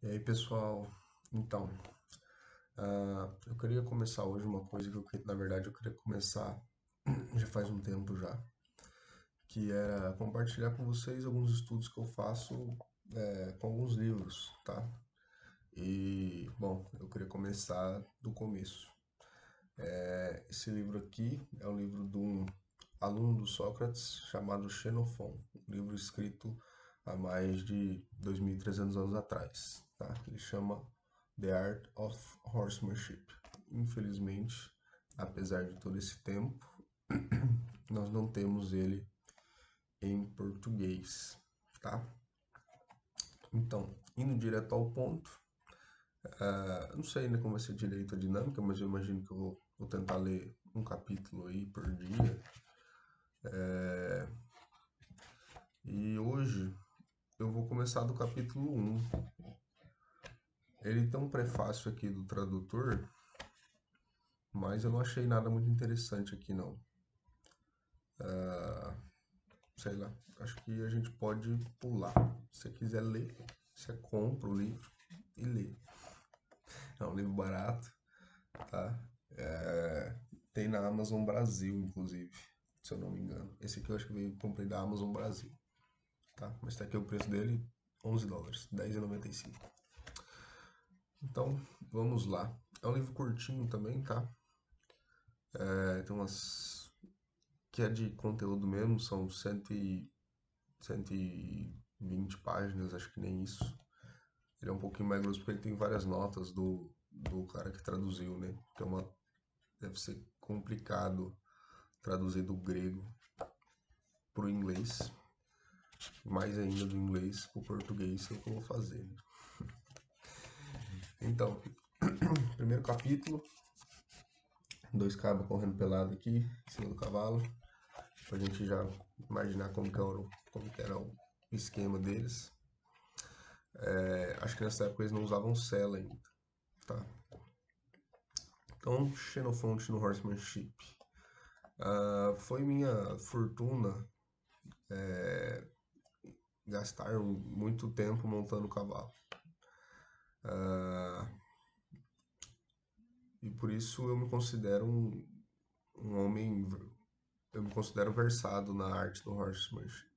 E aí, pessoal? Então, eu queria começar hoje uma coisa na verdade, eu queria começar já faz um tempo já, que era compartilhar com vocês alguns estudos que eu faço com alguns livros, tá? E, bom, eu queria começar do começo. Esse livro aqui é um livro de um aluno do Sócrates chamado Xenofon, um livro escrito há mais de 2.300 anos atrás, tá? Ele chama The Art of Horsemanship. Infelizmente, apesar de todo esse tempo, nós não temos ele em português, tá? Então, indo direto ao ponto, não sei ainda como vai ser direito a dinâmica, mas eu imagino que eu vou tentar ler um capítulo aí por dia. E hoje eu vou começar do capítulo 1. Ele tem um prefácio aqui do tradutor, mas eu não achei nada muito interessante aqui não. Sei lá, acho que a gente pode pular. Se você quiser ler, você compra o livro e lê. É um livro barato, tá? Tem na Amazon Brasil, inclusive, se eu não me engano. Esse aqui eu acho que eu comprei da Amazon Brasil, tá? Mas tá aqui o preço dele, $11, R$10,95. Então, vamos lá. É um livro curtinho também, tá? Tem umas que é de conteúdo mesmo, são 120 páginas, acho que nem isso. Ele é um pouquinho mais grosso porque ele tem várias notas do cara que traduziu, né? Que deve ser complicado traduzir do grego pro inglês, mais ainda do inglês pro português, que é o que eu vou fazer, né? Então, primeiro capítulo, dois cabos correndo pelado aqui em cima do cavalo, pra gente já imaginar como que era o esquema deles. Acho que nessa época eles não usavam sela ainda, tá? Então, Xenofonte no Horsemanship. Foi minha fortuna gastar muito tempo montando cavalo. E por isso eu me considero um homem, eu me considero versado na arte do horsemanship.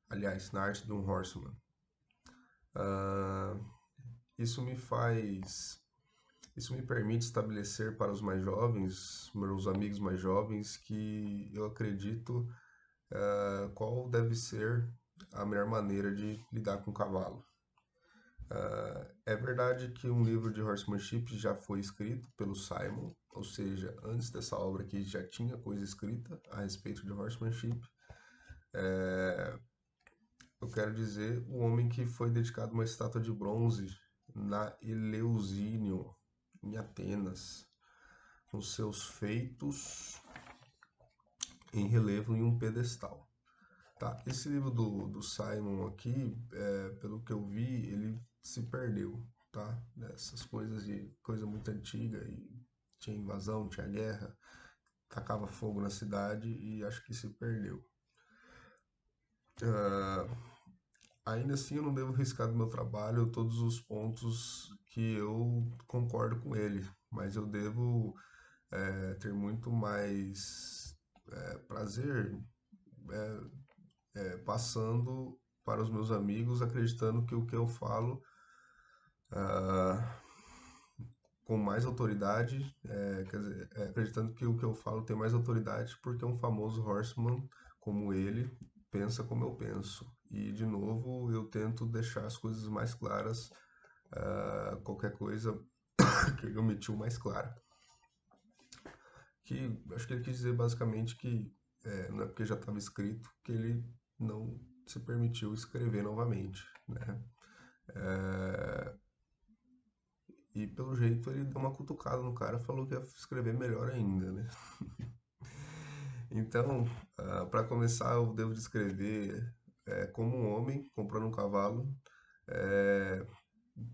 Aliás, na arte de um horseman. Isso me faz, isso me permite estabelecer para os mais jovens, meus amigos mais jovens, que eu acredito qual deve ser a melhor maneira de lidar com o cavalo. É verdade que um livro de horsemanship já foi escrito pelo Simon, ou seja, antes dessa obra aqui já tinha coisa escrita a respeito de horsemanship. Eu quero dizer, o homem que foi dedicado uma estátua de bronze na Eleusínio, em Atenas, com seus feitos em relevo em um pedestal. Tá, esse livro do Simon aqui, pelo que eu vi, ele se perdeu, tá? Essas coisas de coisa muito antiga e tinha invasão, tinha guerra, tacava fogo na cidade e acho que se perdeu. Ainda assim, eu não devo riscar do meu trabalho todos os pontos que eu concordo com ele, mas eu devo ter muito mais prazer passando para os meus amigos, acreditando que o que eu falo com mais autoridade, quer dizer, acreditando que o que eu falo tem mais autoridade porque um famoso horseman como ele pensa como eu penso. E de novo eu tento deixar as coisas mais claras, qualquer coisa que ele omitiu mais clara. Que acho que ele quis dizer basicamente que não é porque já estava escrito que ele não se permitiu escrever novamente, né? E pelo jeito ele deu uma cutucada no cara, falou que ia escrever melhor ainda, né? Então, para começar, eu devo descrever como um homem comprando um cavalo é,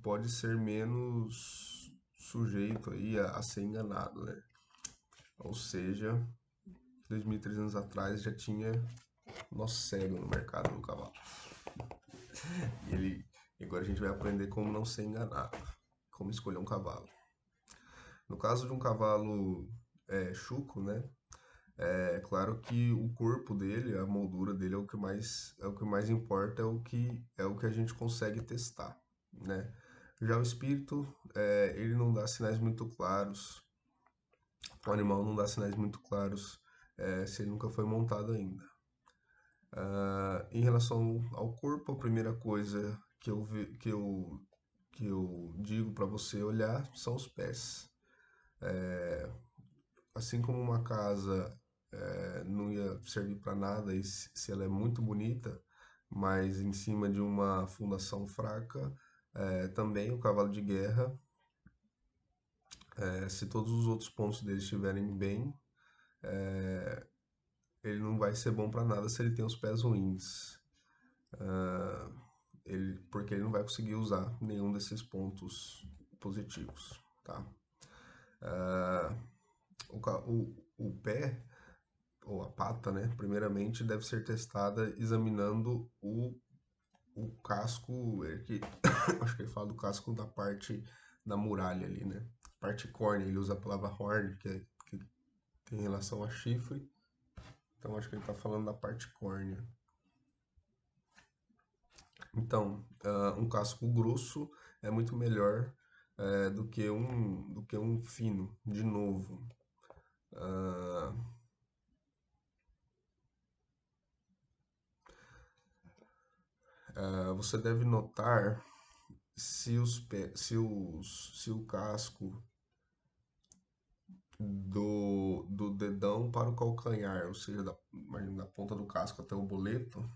pode ser menos sujeito aí a ser enganado, né? Ou seja, 2.300 anos atrás já tinha nó cego no mercado do cavalo. E ele, e agora a gente vai aprender como não ser enganado, como escolher um cavalo. No caso de um cavalo chucro, né? É claro que o corpo dele, a moldura dele é o que mais importa, é o que a gente consegue testar, né? Já o espírito, ele não dá sinais muito claros. O animal não dá sinais muito claros se ele nunca foi montado ainda. Em relação ao corpo, a primeira coisa que eu digo para você olhar são os pés. Assim como uma casa não ia servir para nada se ela é muito bonita, mas em cima de uma fundação fraca, também o cavalo de guerra, se todos os outros pontos dele estiverem bem, ele não vai ser bom para nada se ele tem os pés ruins. Porque ele não vai conseguir usar nenhum desses pontos positivos, tá? O pé, ou a pata, né? Primeiramente deve ser testada examinando o casco, que acho que ele fala do casco da parte da muralha ali, né? Parte córnea, ele usa a palavra horn, que tem relação a chifre, então acho que ele está falando da parte córnea. Então, um casco grosso é muito melhor do que um fino, de novo. Ah, Você deve notar se o casco do dedão para o calcanhar, ou seja, imagina, da ponta do casco até o boleto,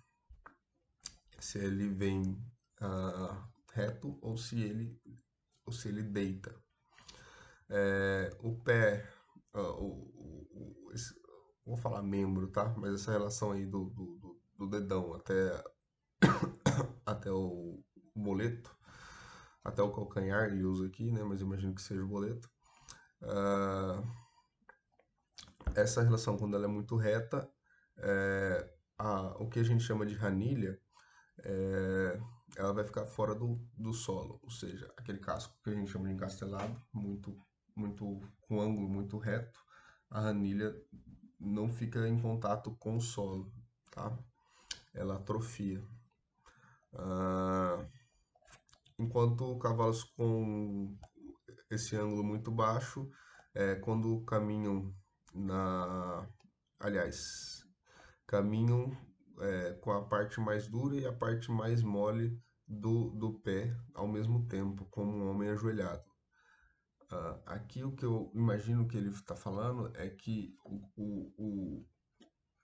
se ele vem reto ou se ele deita. O pé, vou falar membro, tá? Mas essa relação aí do dedão até o boleto, até o calcanhar, ele usa aqui, né? Mas imagino que seja o boleto. Ah, Essa relação, quando ela é muito reta, o que a gente chama de ranilha, é, ela vai ficar fora do solo, ou seja, aquele casco que a gente chama de encastelado, com ângulo muito reto, a ranilha não fica em contato com o solo, tá? Ela atrofia. Ah, Enquanto cavalos com esse ângulo muito baixo, quando caminham na, aliás, caminham com a parte mais dura e a parte mais mole do pé ao mesmo tempo, como um homem ajoelhado. Aqui o que eu imagino que ele está falando é que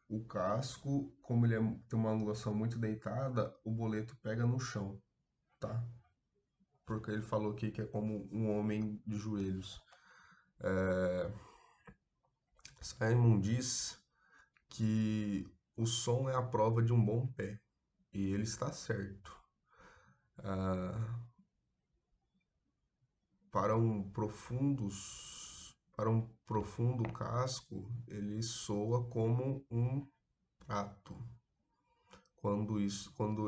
o casco, como tem uma angulação muito deitada, o boleto pega no chão, tá? Porque ele falou aqui que é como um homem de joelhos. Simon diz que o som é a prova de um bom pé, e ele está certo. Ah, para um profundo casco, ele soa como um prato quando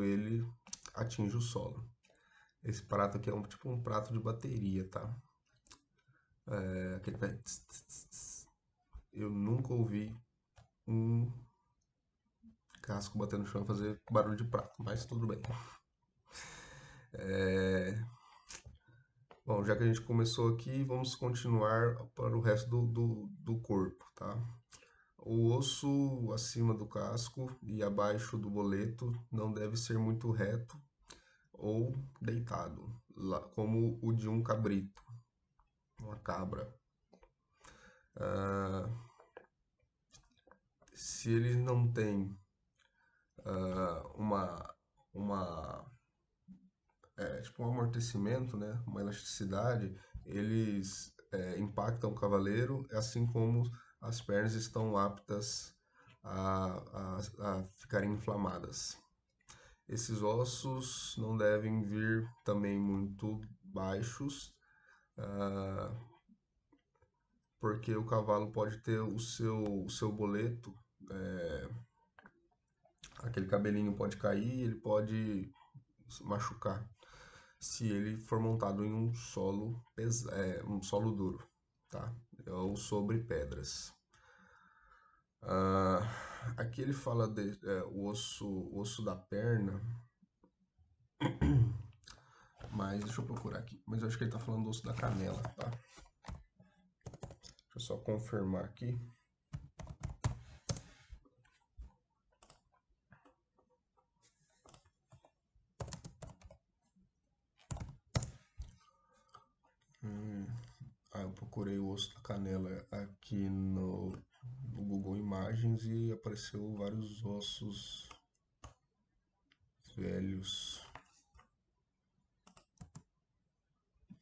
ele atinge o solo. Esse prato aqui é tipo um prato de bateria, tá? Aquele que vai tss, tss, tss, tss. Eu nunca ouvi um casco batendo no chão fazer barulho de prato, mas tudo bem. Bom, já que a gente começou aqui, vamos continuar para o resto do corpo, tá? O osso acima do casco e abaixo do boleto não deve ser muito reto ou deitado, como o de um cabrito, uma cabra. Ah, Se eles não têm uma tipo um amortecimento, né, uma elasticidade, eles impactam o cavaleiro, assim como as pernas estão aptas a ficarem inflamadas. Esses ossos não devem vir também muito baixos, ah, porque o cavalo pode ter o seu boleto, aquele cabelinho pode cair, ele pode machucar se ele for montado em um solo, um solo duro, tá? Ou sobre pedras. Ah, aqui ele fala o osso da perna, mas deixa eu procurar aqui. Mas eu acho que ele tá falando do osso da canela, tá? Deixa eu só confirmar aqui. Eu procurei o osso da canela aqui no Google Imagens e apareceu vários ossos velhos.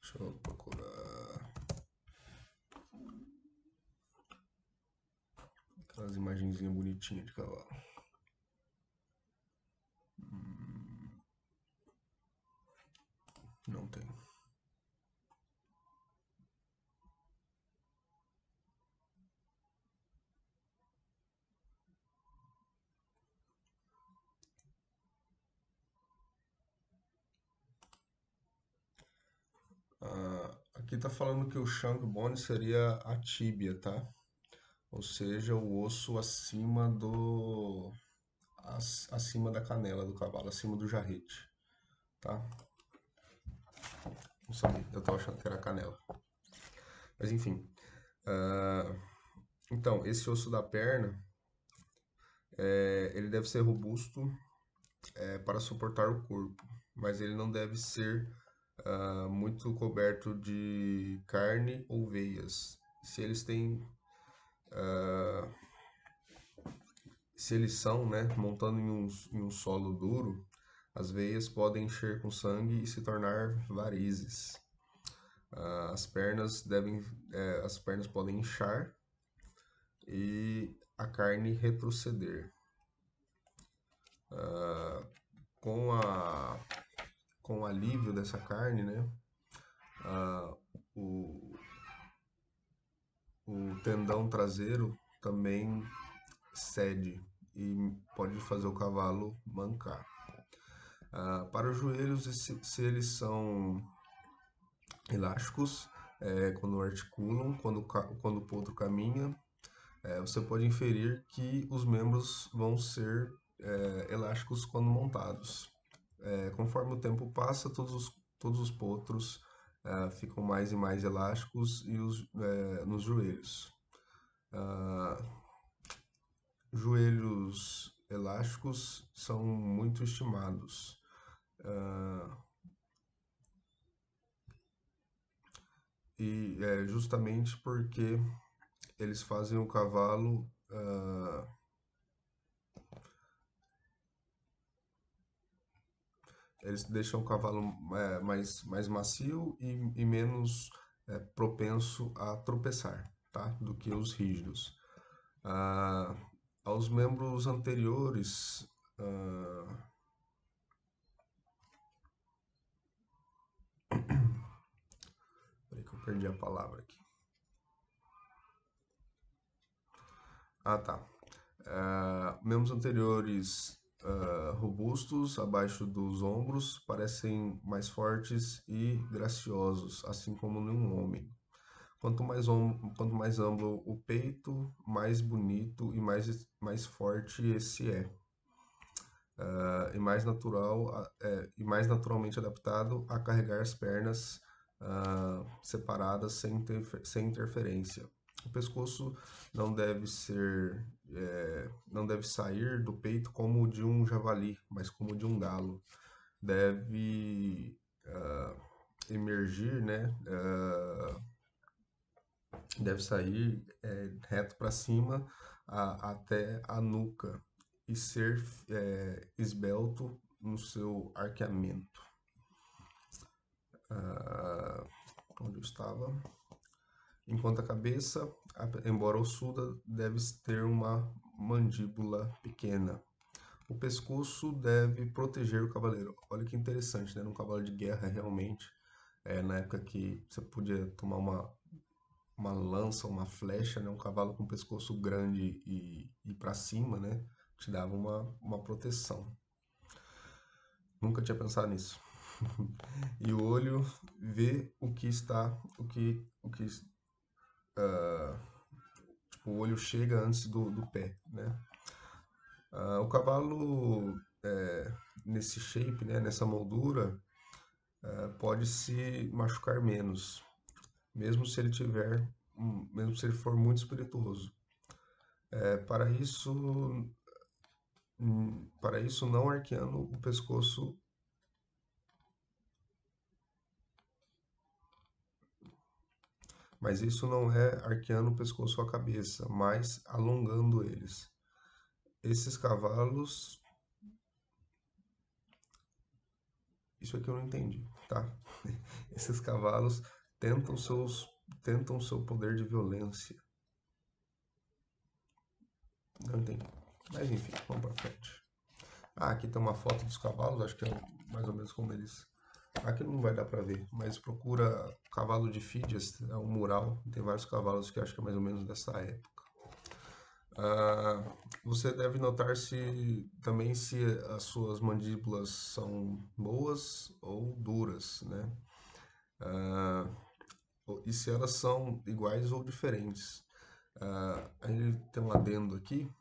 Deixa eu procurar aquelas imagenzinhas bonitinhas de cavalo. Não tem. Aqui tá falando que o shank bone seria a tíbia, tá? Ou seja, o osso acima da canela do cavalo, acima do jarrete, tá? Não sabia, eu tava achando que era canela. Mas enfim. ah, então, esse osso da perna, ele deve ser robusto, para suportar o corpo, mas ele não deve ser muito coberto de carne ou veias. Se eles têm, se eles são, né, montando em um solo duro, as veias podem encher com sangue e se tornar varizes. As pernas podem inchar e a carne retroceder. Com a, com o alívio dessa carne, né, o, o tendão traseiro também cede e pode fazer o cavalo mancar. Para os joelhos, se eles são elásticos, quando articulam, quando o potro caminha, você pode inferir que os membros vão ser elásticos quando montados. Conforme o tempo passa, todos os potros ficam mais e mais elásticos nos joelhos. Joelhos elásticos são muito estimados. E é justamente porque eles fazem o cavalo, eles deixam o cavalo mais macio e menos propenso a tropeçar, tá? Do que os rígidos. Ah, aos membros anteriores, peraí que eu perdi a palavra aqui. Tá. Membros anteriores robustos, abaixo dos ombros, parecem mais fortes e graciosos, assim como num homem. Quanto mais amplo o peito, mais bonito e mais forte esse é. E mais naturalmente adaptado a carregar as pernas separadas sem interferência. O pescoço não deve ser, não deve sair do peito como o de um javali, mas como o de um galo. Deve emergir, né? Deve sair reto para cima até a nuca e ser esbelto no seu arqueamento. Onde eu estava? Enquanto a cabeça, embora ossuda, deve ter uma mandíbula pequena. O pescoço deve proteger o cavaleiro. Olha que interessante, né? Num cavalo de guerra, realmente, na época que você podia tomar uma lança, uma flecha, né? Um cavalo com pescoço grande e para cima, né? Te dava uma proteção. Nunca tinha pensado nisso. E o olho vê o que está, ah, tipo, o olho chega antes do pé, né? O cavalo, nesse shape, né, nessa moldura, pode se machucar menos, mesmo se ele tiver, mesmo se ele for muito espirituoso. Para isso, não arqueando o pescoço, mas isso não é arqueando o pescoço ou a cabeça, mas alongando eles. Esses cavalos, isso aqui eu não entendi, tá? Esses cavalos tentam seus, tentam seu poder de violência. Não entendi. Mas enfim, vamos pra frente. Aqui tem uma foto dos cavalos, acho que é mais ou menos como eles. Aqui não vai dar pra ver, mas procura cavalo de Fídias, é um mural, tem vários cavalos que acho que é mais ou menos dessa época. Ah, você deve notar se também se as suas mandíbulas são boas ou duras, né? Ah, e se elas são iguais ou diferentes. Aí tem um adendo aqui,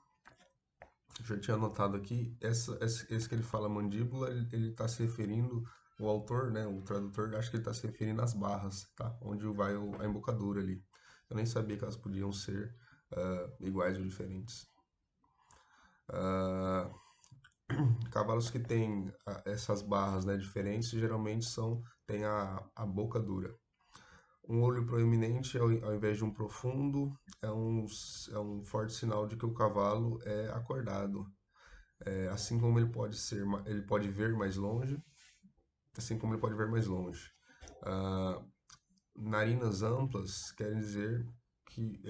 já tinha anotado aqui, esse que ele fala mandíbula, ele está se referindo, o autor, né, o tradutor, acho que ele está se referindo às barras, tá? Onde vai a embocadura ali. Eu nem sabia que elas podiam ser iguais ou diferentes. Ah, Cavalos que têm essas barras, né, diferentes, geralmente têm a boca dura. Um olho proeminente ao invés de um profundo é um forte sinal de que o cavalo é acordado. Assim como ele pode ver mais longe, assim como ele pode ver mais longe. Ah, Narinas amplas querem dizer que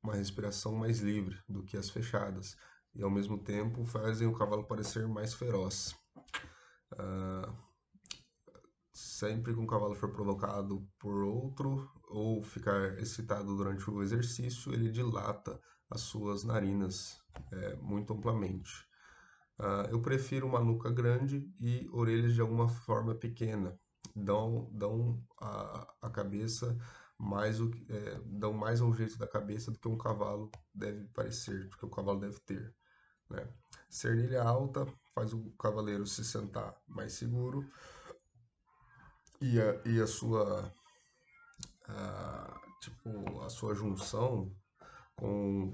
uma respiração mais livre do que as fechadas e ao mesmo tempo fazem o cavalo parecer mais feroz. Sempre que um cavalo for provocado por outro ou ficar excitado durante o exercício, ele dilata as suas narinas muito amplamente. Eu prefiro uma nuca grande e orelhas de alguma forma pequena. Dão a cabeça dão mais ao jeito da cabeça do que um cavalo deve parecer, do que o cavalo deve ter, né? Cernilha alta faz o cavaleiro se sentar mais seguro e a sua junção com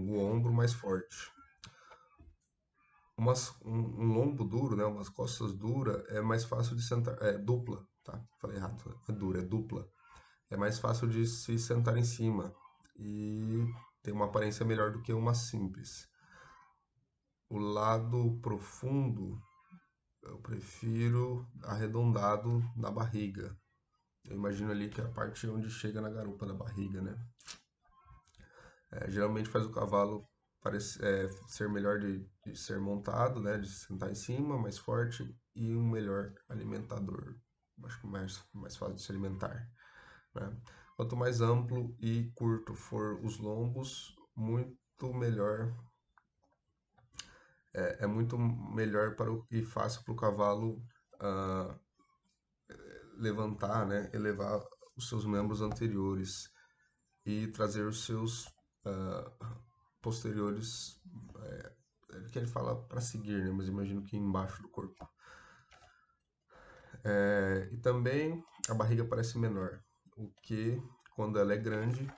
o ombro mais forte. Um lombo duro, né, umas costas duras, é mais fácil de sentar. É dupla, tá? Falei errado, não é dura, é dupla. É mais fácil de se sentar em cima e tem uma aparência melhor do que uma simples. O lado profundo eu prefiro arredondado na barriga. Eu imagino ali que é a parte onde chega na garupa da barriga, né? Geralmente faz o cavalo ser melhor de ser montado, né? De sentar em cima, mais forte e um melhor alimentador. Acho que mais fácil de se alimentar, né? Quanto mais amplo e curto for os lombos, muito melhor. É muito melhor e fácil para o cavalo ah, levantar, né? Elevar os seus membros anteriores e trazer os seus posteriores, que ele fala para seguir, né? Mas imagino que embaixo do corpo. E também a barriga parece menor, o que, quando ela é grande,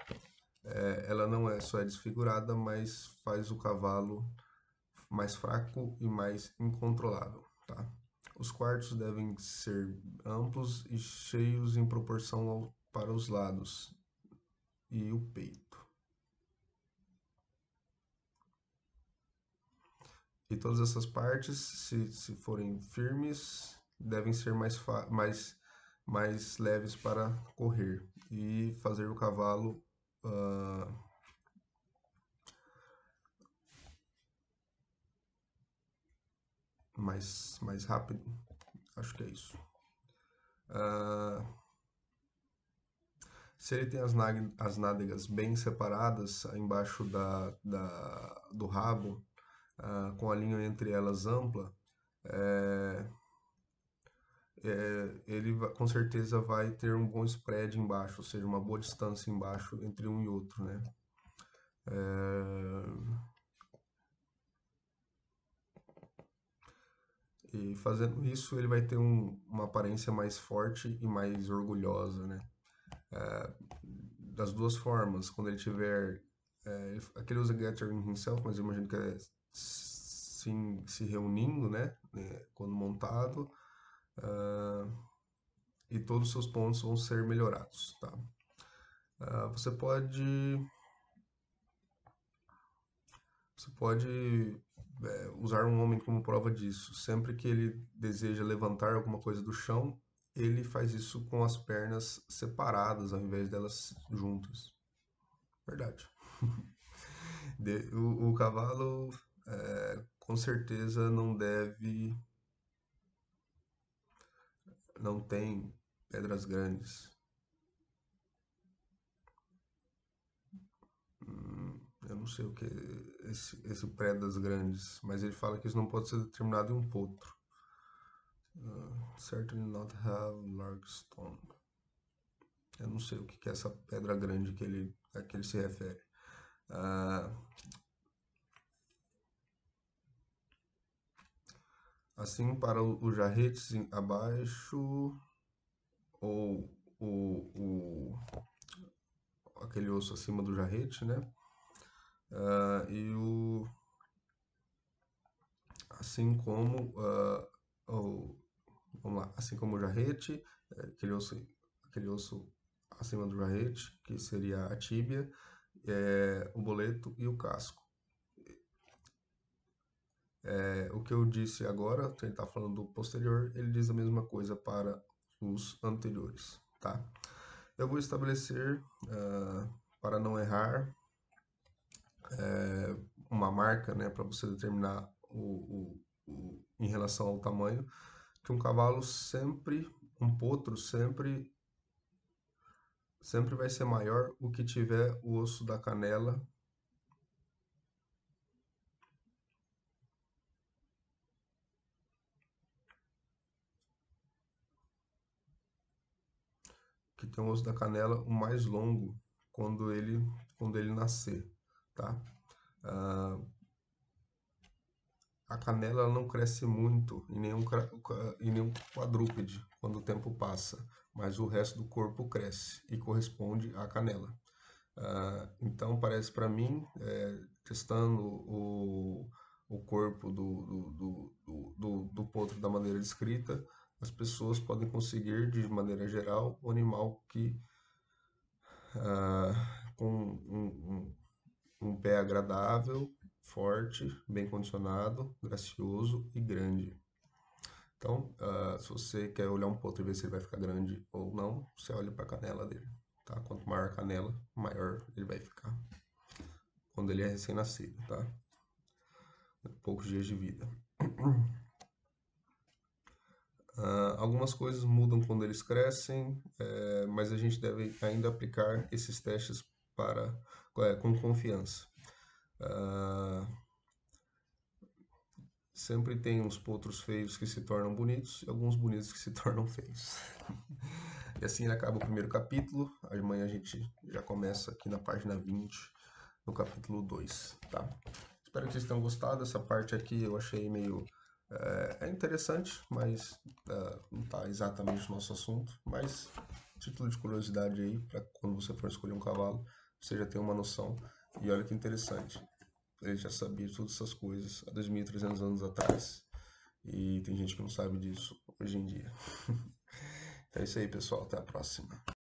ela não é só desfigurada, mas faz o cavalo mais fraco e mais incontrolável, tá? Os quartos devem ser amplos e cheios em proporção para os lados e o peito. E todas essas partes, se forem firmes, devem ser mais leves para correr e fazer o cavalo ah, mais rápido. Acho que é isso. Ah, Se ele tem as nádegas bem separadas embaixo do rabo, com a linha entre elas ampla, ele com certeza vai ter um bom spread embaixo, ou seja, uma boa distância embaixo entre um e outro, né? E fazendo isso, ele vai ter uma aparência mais forte e mais orgulhosa, né? Das duas formas, quando ele tiver. Aqui ele usa gathering himself, mas eu imagino que é se reunindo, né? Quando montado, e todos os seus pontos vão ser melhorados, tá? Você pode usar um homem como prova disso. Sempre que ele deseja levantar alguma coisa do chão, ele faz isso com as pernas separadas ao invés delas juntas. Verdade. O cavalo com certeza não tem pedras grandes. Eu não sei o que é esse pedras grandes, mas ele fala que isso não pode ser determinado em um potro. Certainly not have large stone. Eu não sei o que é essa pedra grande a que ele se refere. Assim, para os jarretes abaixo, ou aquele osso acima do jarrete, né? E assim como vamos lá, assim como o jarrete, aquele osso acima do jarrete, que seria a tíbia, o boleto e o casco. O que eu disse agora, ele está falando do posterior, ele diz a mesma coisa para os anteriores, tá? Eu vou estabelecer, para não errar, uma marca, né, para você determinar em relação ao tamanho, que um cavalo sempre, um potro sempre vai ser maior o que tiver o osso da canela que tem o osso da canela o mais longo quando ele nascer, tá? A canela ela não cresce muito em nenhum quadrúpede quando o tempo passa, mas o resto do corpo cresce e corresponde à canela. Então parece para mim, testando o corpo do potro da maneira descrita, as pessoas podem conseguir, de maneira geral, um animal com um pé agradável, forte, bem condicionado, gracioso e grande. Então, se você quer olhar um potro e ver se ele vai ficar grande ou não, você olha para a canela dele. Tá? Quanto maior a canela, maior ele vai ficar. Quando ele é recém-nascido, tá? Poucos dias de vida. Algumas coisas mudam quando eles crescem, mas a gente deve ainda aplicar esses testes com confiança. Sempre tem uns potros feios que se tornam bonitos e alguns bonitos que se tornam feios. E assim acaba o primeiro capítulo. Amanhã a gente já começa aqui na página 20, no capítulo 2, tá? Espero que vocês tenham gostado. Essa parte aqui eu achei meio... É interessante, mas não está exatamente no nosso assunto. Mas, título de curiosidade aí, para quando você for escolher um cavalo, você já tem uma noção. E olha que interessante. Ele já sabia todas essas coisas há 2.300 anos atrás. E tem gente que não sabe disso hoje em dia. Então é isso aí, pessoal. Até a próxima.